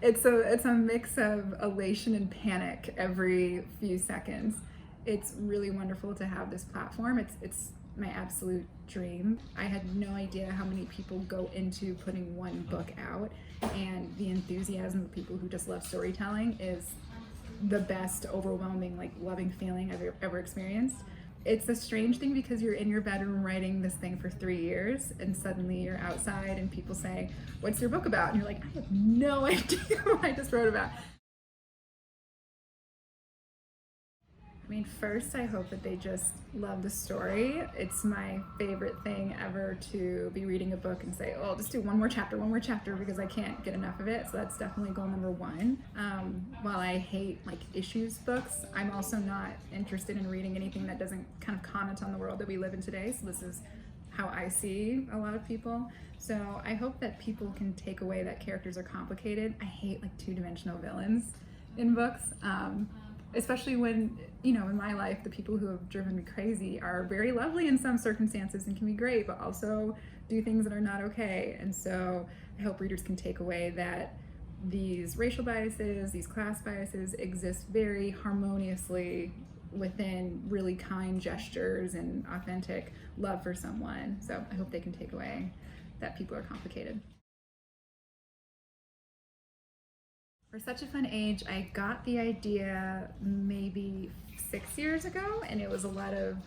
It's a mix of elation and panic every few seconds. It's really wonderful to have this platform. It's my absolute dream. I had no idea how many people go into putting one book out, and the enthusiasm of people who just love storytelling is the best, overwhelming, like loving feeling I've ever experienced. It's a strange thing because you're in your bedroom writing this thing for 3 years, and suddenly you're outside and people say, "What's your book about?" And you're like, "I have no idea what I just wrote about." I mean, first, I hope that they just love the story. It's my favorite thing ever to be reading a book and say, "Oh, I'll just do one more chapter, because I can't get enough of it." So that's definitely goal number one. While I hate like issues books, I'm also not interested in reading anything that doesn't kind of comment on the world that we live in today. So this is how I see a lot of people. So I hope that people can take away that characters are complicated. I hate like two-dimensional villains in books. Especially when, you know, in my life, the people who have driven me crazy are very lovely in some circumstances and can be great, but also do things that are not okay. And so I hope readers can take away that these racial biases, these class biases exist very harmoniously within really kind gestures and authentic love for someone. So I hope they can take away that people are complicated. For Such a Fun Age, I got the idea maybe 6 years ago, and it was a lot of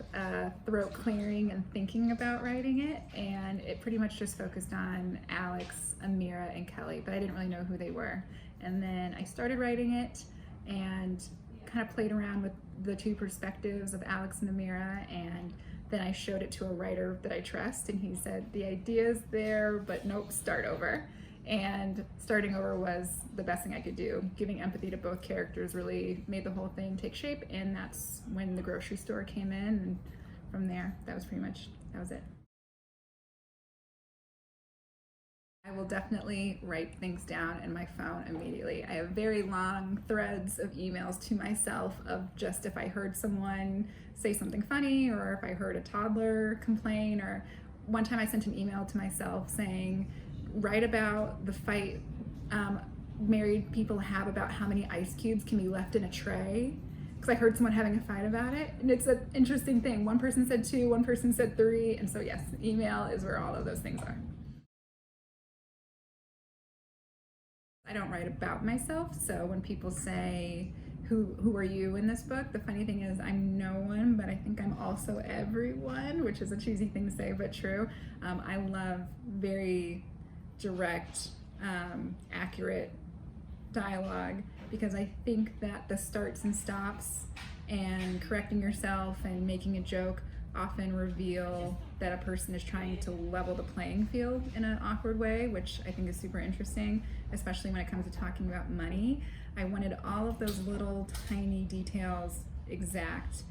throat clearing and thinking about writing it, and it pretty much just focused on Alex, Amira, and Kelly, but I didn't really know who they were. And then I started writing it and kind of played around with the two perspectives of Alex and Amira, and then I showed it to a writer that I trust, and he said, "The idea's there, but nope, start over." And starting over was the best thing I could do. Giving empathy to both characters really made the whole thing take shape, and that's when the grocery store came in, and from there, that was it. I will definitely write things down in my phone immediately. I have very long threads of emails to myself of just if I heard someone say something funny, or if I heard a toddler complain, or one time I sent an email to myself saying, "Write about the fight married people have about how many ice cubes can be left in a tray," because I heard someone having a fight about it. And it's an interesting thing. One person said 2, one person said 3. And so yes, email is where all of those things are. I don't write about myself. So when people say, who are you in this book? The funny thing is I'm no one, but I think I'm also everyone, which is a cheesy thing to say, but true. I love very direct, accurate dialogue, because I think that the starts and stops and correcting yourself and making a joke often reveal that a person is trying to level the playing field in an awkward way, which I think is super interesting, especially when it comes to talking about money. I wanted all of those little tiny details exact,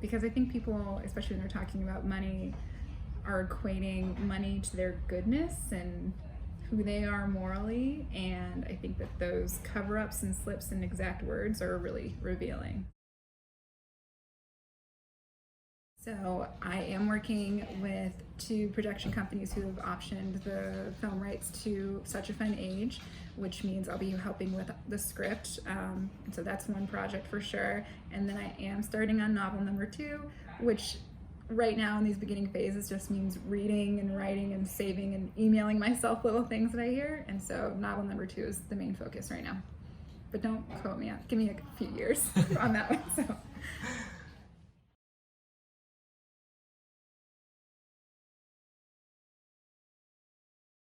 because I think people, especially when they're talking about money, are equating money to their goodness and who they are morally, and I think that those cover-ups and slips and exact words are really revealing. So I am working with 2 production companies who have optioned the film rights to Such a Fun Age, which means I'll be helping with the script. And so that's one project for sure. And then I am starting on novel number 2, which right now in these beginning phases just means reading and writing and saving and emailing myself little things that I hear. And so novel number 2 is the main focus right now. But don't quote me, give me a few years on that one. So.